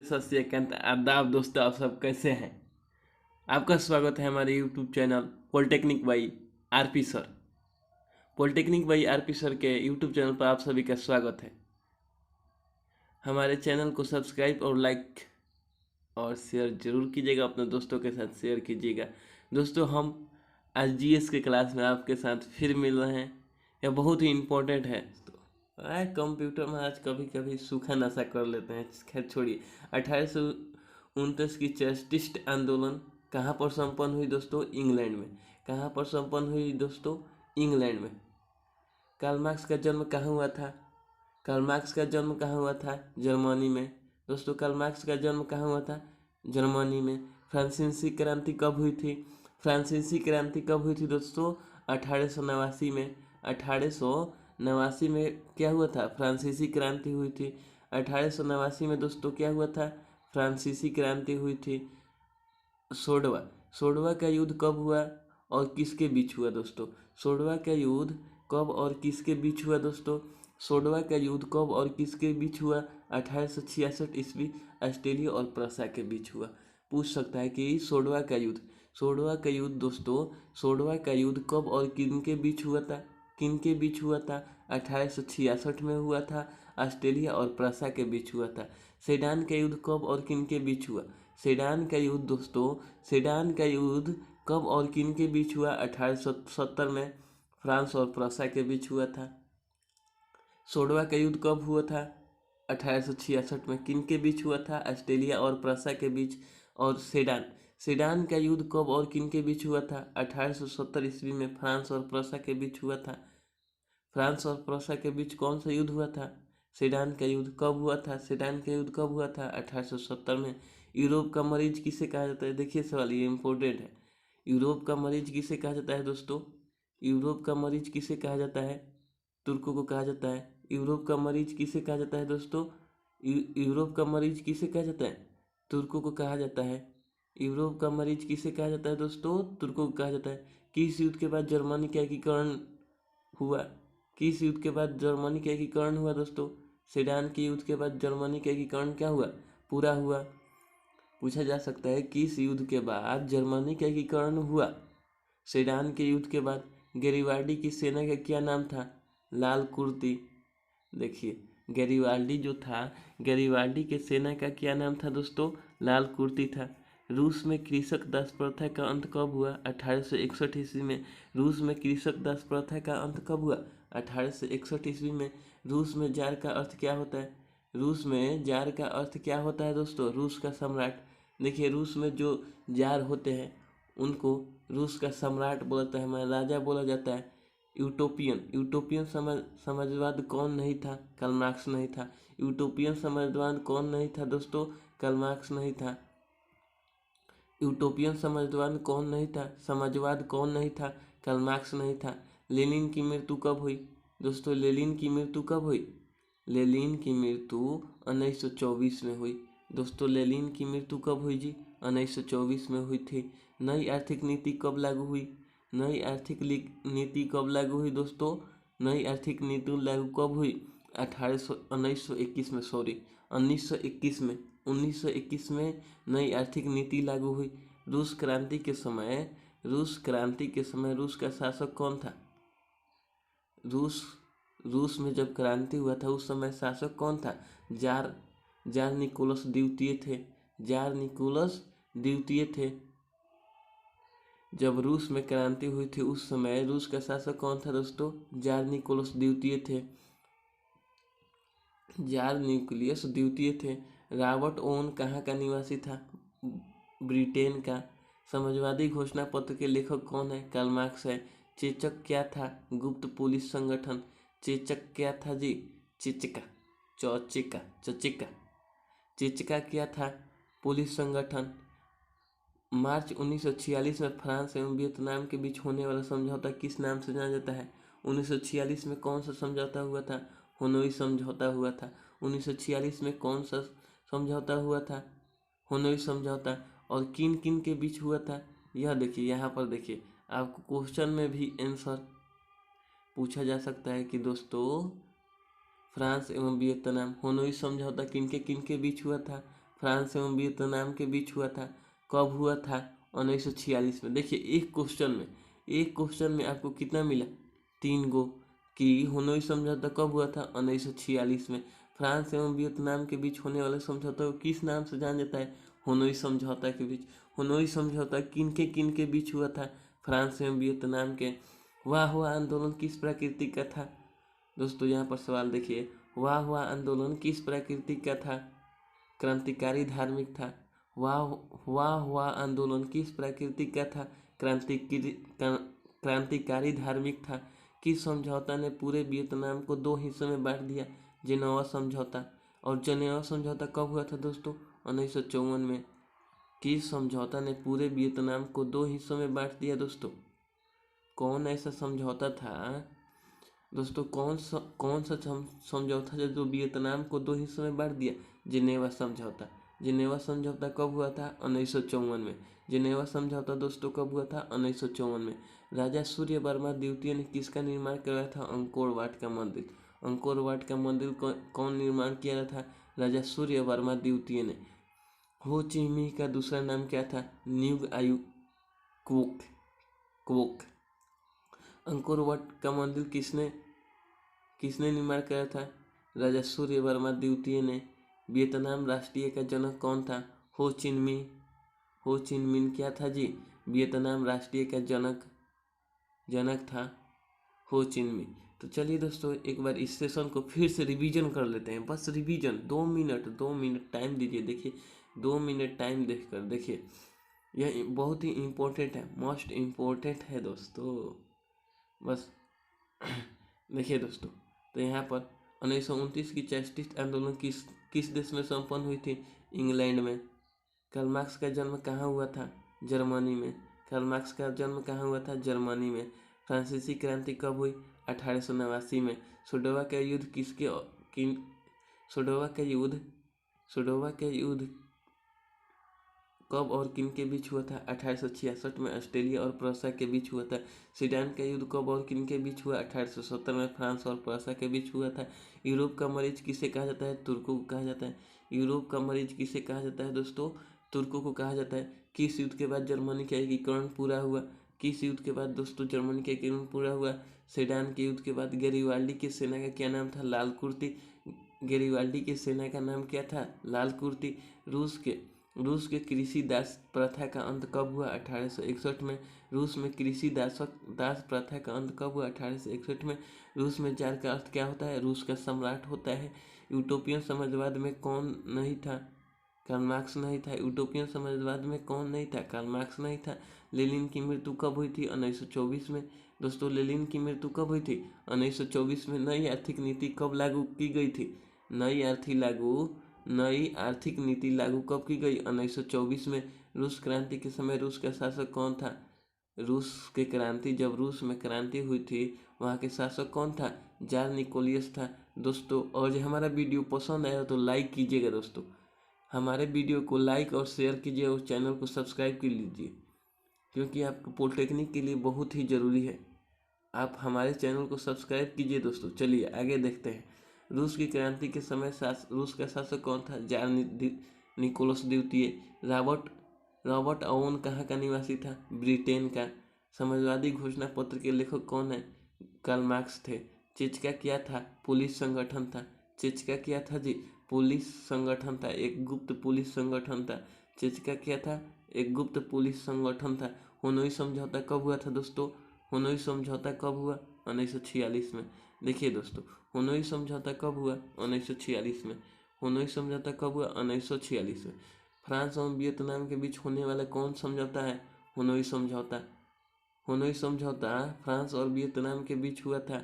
सत श्री अकाल आदाब दोस्तों, आप सब कैसे हैं। आपका स्वागत है हमारे YouTube channel polytechnic by RP sir. Polytechnic by RP sir के यूट्यूब चैनल पर आप सभी का स्वागत है। हमारे चैनल को सब्सक्राइब और लाइक और शेयर जरूर कीजिएगा, अपने दोस्तों के साथ शेयर कीजिएगा। दोस्तों, हम आज जीएस के क्लास में आपके साथ फिर मिल रहे हैं। यह बहुत ही इम्पोर्टेंट है। कंप्यूटर में आज कभी कभी सूखा नशा कर लेते हैं। खैर छोड़िए। 1829 की चेस्टिस्ट आंदोलन कहाँ पर संपन्न हुई दोस्तों? इंग्लैंड में। कहाँ पर संपन्न हुई दोस्तों? इंग्लैंड में। कार्ल मार्क्स का जन्म कहाँ हुआ था? कार्ल मार्क्स का जन्म कहाँ हुआ था? जर्मनी में। दोस्तों, कार्ल मार्क्स का जन्म कहाँ हुआ था? जर्मनी में। फ्रांसीसी क्रांति कब हुई थी? फ्रांसीसी क्रांति कब हुई थी दोस्तों? 1889 में। 1889 में क्या हुआ था? फ्रांसीसी क्रांति हुई थी। 1889 में दोस्तों क्या हुआ था? फ्रांसीसी क्रांति हुई थी। सोडवा सोडवा का युद्ध कब हुआ और किसके बीच हुआ दोस्तों? सोडवा का युद्ध कब और किसके बीच हुआ दोस्तों? सोडवा का युद्ध कब और किसके बीच हुआ? 1866 ईस्वी ऑस्ट्रेलिया और प्रसा के बीच हुआ। पूछ सकता है कि सोडवा का युद्ध दोस्तों, सोडवा का युद्ध कब और किनके बीच हुआ था? किनके बीच हुआ था? 1866 में हुआ था। ऑस्ट्रेलिया और प्रसा के बीच हुआ था। सेडान का युद्ध कब और किनके बीच हुआ? सेडान का युद्ध दोस्तों, सेडान का युद्ध कब और किनके बीच हुआ? 1870 में फ्रांस और प्रसा के बीच हुआ था। सोडवा का युद्ध कब हुआ था? 1866 में। किनके बीच हुआ था? ऑस्ट्रेलिया और प्रसा के बीच। और सेडान का युद्ध कब और किनके बीच हुआ था? 1870 ईस्वी में फ्रांस और प्रसा के बीच हुआ था। फ्रांस और प्रूसिया के बीच कौन सा युद्ध हुआ था? सेडान का युद्ध कब हुआ था? सेडान का युद्ध कब हुआ था? 1870 में। यूरोप का मरीज किसे कहा जाता है? देखिए सवाल ये इम्पोर्टेंट है। यूरोप का मरीज किसे कहा जाता है दोस्तों? यूरोप का मरीज किसे कहा जाता है? तुर्कों को कहा जाता है। यूरोप का मरीज किसे कहा जाता है दोस्तों? यूरोप का मरीज किसे कहा जाता है? तुर्कों को कहा जाता है। यूरोप का मरीज किसे कहा जाता है दोस्तों? तुर्कों को कहा जाता है। किस युद्ध के बाद जर्मनी का एकीकरण हुआ? किस युद्ध के बाद जर्मनी का एकीकरण हुआ दोस्तों? सेडान के युद्ध के बाद जर्मनी का एकीकरण क्या हुआ? पूरा हुआ। पूछा जा सकता है किस युद्ध के बाद जर्मनी का एकीकरण हुआ? सेडान के युद्ध के बाद। गैरिबाल्डी की सेना का क्या नाम था? लाल कुर्ती। देखिए, गैरिबाल्डी जो था, गैरिबाल्डी के सेना का क्या नाम था दोस्तों? लाल कुर्ती था। रूस में कृषक दास प्रथा का अंत कब हुआ? 1861 ईस्वी में। रूस में कृषक दास प्रथा का अंत कब हुआ? 1861 ईस्वी में। रूस में जार का अर्थ क्या होता है? रूस में जार का अर्थ क्या होता है दोस्तों? रूस का सम्राट। देखिए, रूस में जो जार होते हैं उनको रूस का सम्राट बोलता है, महाराजा बोला जाता है। यूटोपियन समाजवाद कौन नहीं था? कार्ल मार्क्स नहीं था। यूटोपियन समाजवाद कौन नहीं था दोस्तों? कार्ल मार्क्स नहीं था। यूटोपियन समाजवाद कौन नहीं था? कार्ल मार्क्स नहीं था। लेनिन की मृत्यु कब हुई दोस्तों? लेनिन की मृत्यु कब हुई? लेनिन की मृत्यु 1924 में हुई। दोस्तों, लेनिन की मृत्यु कब हुई जी? 1924 में हुई थी। नई आर्थिक नीति कब लागू हुई? नई आर्थिक नीति कब लागू हुई दोस्तों? नई आर्थिक नीति लागू कब हुई? 1921 में, सॉरी 1921 में। 1921 में नई आर्थिक नीति लागू हुई। रूस क्रांति के समय रूस का शासक कौन था? रूस में जब क्रांति हुआ था उस समय शासक कौन था? जार निकोलस द्वितीय थे। जार निकोलस द्वितीय थे। जब रूस में क्रांति हुई थी उस समय रूस का शासक कौन था दोस्तों? जार निकोलस द्वितीय थे। जार निकोलस द्वितीय थे। रॉबर्ट ओवन कहाँ का निवासी था? ब्रिटेन का। समाजवादी घोषणा पत्र के लेखक कौन है? कार्ल मार्क्स है। चेचक क्या था? गुप्त पुलिस संगठन। चेचक क्या था जी? चेचका चचिका चेचका क्या था? पुलिस संगठन। मार्च 1946 में फ्रांस एवं वियतनाम के बीच होने वाला समझौता किस नाम से जाना जाता है? 1946 में कौन सा समझौता हुआ था? हनोई समझौता हुआ था। 1946 में कौन सा समझौता हुआ था? हनोई समझौता। और किन किन के बीच हुआ था? यह देखिए, यहाँ पर देखिए, आपको क्वेश्चन में भी आंसर पूछा जा सकता है कि दोस्तों फ्रांस एवं वियतनाम। हनोई समझौता किनके बीच हुआ था? फ्रांस एवं वियतनाम के बीच हुआ था। कब हुआ था? 1946 में। देखिए एक क्वेश्चन में आपको कितना मिला? 3 गो कि हनोई समझौता कब हुआ था? 1946 में। फ्रांस एवं वियतनाम के बीच होने वाले समझौता को किस नाम से जाना जाता है? हनोई समझौता के बीच। हनोई समझौता किन के बीच हुआ था? फ्रांस एवं वियतनाम के। वाह हुआ आंदोलन किस प्रकृति का था? दोस्तों यहाँ पर सवाल देखिए, वाह हुआ आंदोलन किस प्रकृति का था? क्रांतिकारी धार्मिक था। वाह हुआ आंदोलन किस प्रकृति का था? क्रांतिकारी धार्मिक था। किस समझौता ने पूरे वियतनाम को 2 हिस्सों में बांट दिया? जिनेवा समझौता। और जिनेवा समझौता कब हुआ था दोस्तों? 1954 में। किस समझौता ने पूरे वियतनाम को 2 हिस्सों में बांट दिया दोस्तों? कौन ऐसा समझौता था दोस्तों? कौन सा समझौता जो वियतनाम को 2 हिस्सों में बांट दिया? जिनेवा समझौता। जिनेवा समझौता कब हुआ था? 1954 में। जिनेवा समझौता दोस्तों कब हुआ था? 1954 में। राजा सूर्य वर्मा द्वितीय ने किसका निर्माण करवाया था? अंकोर वाट का मंदिर। अंकोर वाट का मंदिर कौन निर्माण किया था? राजा सूर्य वर्मा द्वितीय ने। हो ची मिन्ह का दूसरा नाम क्या था? न्यूग आयु क्वोक। अंकोर वाट का मंदिर किसने निर्माण किया था? राजा सूर्य वर्मा द्वितीय ने। वियतनाम राष्ट्रीय का जनक कौन था? हो चिन मिन्ह। हो चिन मिन्ह क्या था जी? वियतनाम राष्ट्रीय का जनक था हो चिन मिन्ह। तो चलिए दोस्तों एक बार इस सेशन को फिर से रिवीजन कर लेते हैं। बस रिवीजन 2 मिनट टाइम दीजिए। देखिए 2 मिनट टाइम देखकर देखिए, यह बहुत ही इम्पोर्टेंट है, मोस्ट इम्पोर्टेंट है दोस्तों। बस देखिए दोस्तों, तो यहाँ पर 1929 की चेस्टिस्ट आंदोलन किस देश में संपन्न हुई थी? इंग्लैंड में। कार्ल मार्क्स का जन्म कहाँ हुआ था? जर्मनी में। कार्ल मार्क्स का जन्म कहाँ हुआ था? जर्मनी में। फ्रांसीसी क्रांति कब हुई? 1889 में। सोडोवा का युद्ध सोडोवा का युद्ध कब और किन के बीच हुआ था? 1866 में ऑस्ट्रेलिया और प्रूसिया के बीच हुआ था। सीडान का युद्ध कब और किन के बीच हुआ? 1870 में फ्रांस और प्रूसिया के बीच हुआ था। यूरोप का मरीज किसे कहा जाता है? तुर्कों को कहा जाता है। यूरोप का मरीज किसे कहा जाता है दोस्तों? तुर्कों को कहा जाता है। किस युद्ध के बाद जर्मनी का एकीकरण पूरा हुआ? किस युद्ध के बाद दोस्तों जर्मनी का एकीकरण पूरा हुआ? सेडान के युद्ध के बाद गेरिबाल्डी की सेना का क्या नाम था? लाल कुर्ती। गेरिबाल्डी की सेना का नाम क्या था? लाल कुर्ती। रूस के कृषि दास प्रथा का अंत कब हुआ? 1861 में। रूस में कृषि दास प्रथा का अंत कब हुआ? 1861 में। रूस में जार का अर्थ क्या होता है? रूस का सम्राट होता है। यूटोपियन समाजवाद में कौन नहीं था? कार्ल मार्क्स नहीं था। यूटोपियन समाजवाद में कौन नहीं था? कार्ल मार्क्स नहीं था। लेनिन की मृत्यु कब हुई थी? 1924 में। दोस्तों लेनिन की मृत्यु कब हुई थी? 1924 में। नई आर्थिक नीति कब लागू की गई थी? नई आर्थिक नीति लागू कब की गई? 1924 में। रूस क्रांति के समय रूस का शासक कौन था? जब रूस में क्रांति हुई थी वहाँ के शासक कौन था? जार निकोलियस था दोस्तों। और जो हमारा वीडियो पसंद आया तो लाइक कीजिएगा दोस्तों। हमारे वीडियो को लाइक और शेयर कीजिए और चैनल को सब्सक्राइब कर लीजिए, क्योंकि आपको पॉलिटेक्निक के लिए बहुत ही ज़रूरी है। आप हमारे चैनल को सब्सक्राइब कीजिए दोस्तों। चलिए आगे देखते हैं। रूस की क्रांति के समय रूस का शासक कौन था? जार निकोलस द्वितीय। रॉबर्ट ओवन कहाँ का निवासी था? ब्रिटेन का। समाजवादी घोषणा पत्र के लेखक कौन है? कार्ल मार्क्स थे। चेचका क्या था? पुलिस संगठन था। चेचका क्या था जी? पुलिस संगठन था, एक गुप्त पुलिस संगठन था। चेचका क्या था? एक गुप्त पुलिस संगठन था। हनोई समझौता कब हुआ था दोस्तों? हनोई समझौता कब हुआ? 1946 में। देखिए दोस्तों हनोई समझौता कब हुआ? 1946 में। हनोई समझौता कब हुआ? 1946 में। फ्रांस और वियतनाम के बीच होने वाला कौन समझौता है? हनोई समझौता। हनोई समझौता फ्रांस और वियतनाम के बीच हुआ था।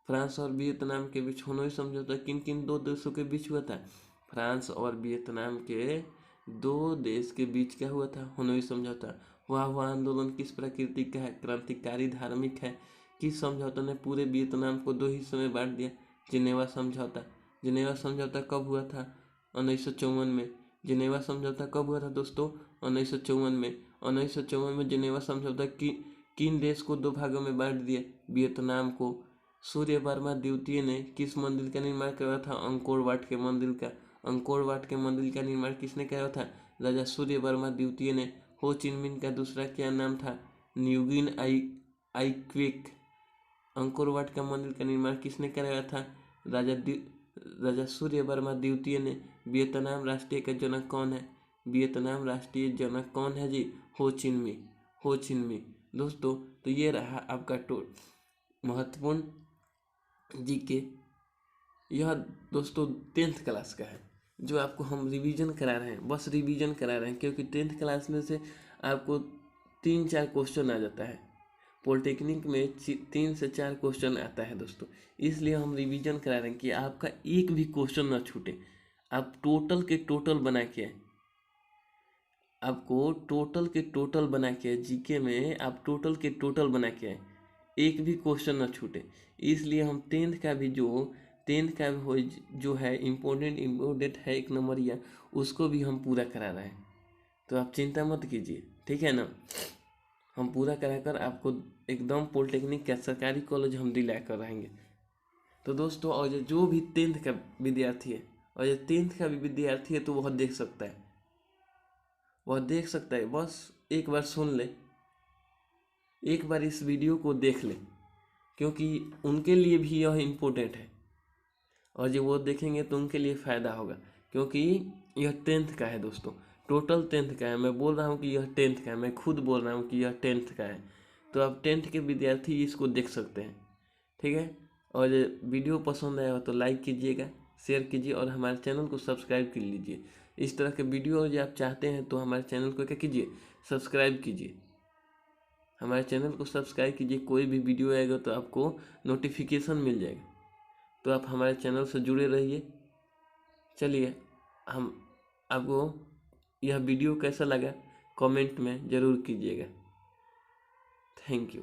फ्रांस और वियतनाम के बीच हनोई समझौता किन किन 2 देशों के बीच हुआ था? फ्रांस और वियतनाम के 2 देश के बीच क्या हुआ था? हनोई समझौता। वह आंदोलन किस प्रकृति का है? क्रांतिकारी धार्मिक है। किस समझौता ने पूरे वियतनाम को 2 हिस्सों में बांट दिया? जिनेवा समझौता। जिनेवा समझौता कब हुआ था? 1954 में। जिनेवा समझौता कब हुआ था दोस्तों? 1954 में। 1954 में जिनेवा समझौता किन देश को 2 भागों में बांट दिया? वियतनाम को। सूर्य वर्मा द्वितीय ने किस मंदिर का निर्माण करवाया था? अंकोर वाट के मंदिर का। अंकोर वाट के मंदिर का निर्माण किसने कराया था? राजा सूर्य वर्मा द्वितीय ने। हो चिन मिन का दूसरा क्या नाम था? न्यूगिन आइक्वेक। अंकोर वाट का मंदिर का निर्माण किसने कराया था? राजा सूर्य वर्मा द्वितीय ने। वियतनाम राष्ट्रीय का जनक कौन है? वियतनाम राष्ट्रीय जनक कौन है जी? हो चिन मिन। हो चिन मिन। दोस्तों, तो ये रहा आपका महत्वपूर्ण जीके। यह दोस्तों 10th क्लास का है, जो आपको हम रिवीजन करा रहे हैं, बस रिवीजन करा रहे हैं, क्योंकि 10th क्लास में से आपको 3-4 क्वेश्चन आ जाता है। पॉलिटेक्निक में 3 से 4 क्वेश्चन आता है दोस्तों, इसलिए हम रिवीजन करा रहे हैं कि आपका एक भी क्वेश्चन ना छूटे। आप टोटल के टोटल बना के आपको टोटल के टोटल बना के जीके में आप टोटल के टोटल बना के आए, एक भी क्वेश्चन ना छूटे। इसलिए हम 10th का भी जो है इम्पोर्टेंट है 1 नंबरिया, उसको भी हम पूरा करा रहे हैं। तो आप चिंता मत कीजिए, ठीक है ना। हम पूरा कराकर आपको एकदम पॉलिटेक्निक का सरकारी कॉलेज हम दिला कर रहेंगे। तो दोस्तों, और जो भी 10th का विद्यार्थी है, और जो 10th का भी विद्यार्थी है, तो वह देख सकता है, बस एक बार सुन ले, एक बार इस वीडियो को देख ले, क्योंकि उनके लिए भी यह इम्पोर्टेंट है, और जो वो देखेंगे तो उनके लिए फ़ायदा होगा, क्योंकि यह 10th का है दोस्तों, टोटल 10th का है। मैं बोल रहा हूँ कि यह 10th का है, मैं खुद बोल रहा हूँ कि यह 10th का है। तो आप 10th के विद्यार्थी इसको देख सकते हैं, ठीक है। और वीडियो पसंद आया हो तो लाइक कीजिएगा, शेयर कीजिए, और हमारे चैनल को सब्सक्राइब कर लीजिए। इस तरह के वीडियो यदि आप चाहते हैं तो हमारे चैनल को क्या कीजिए, सब्सक्राइब कीजिए। हमारे चैनल को सब्सक्राइब कीजिए, कोई भी वीडियो आएगा तो आपको नोटिफिकेशन मिल जाएगा। तो आप हमारे चैनल से जुड़े रहिए। चलिए, हम आपको यह वीडियो कैसा लगा कमेंट में ज़रूर कीजिएगा। Thank you.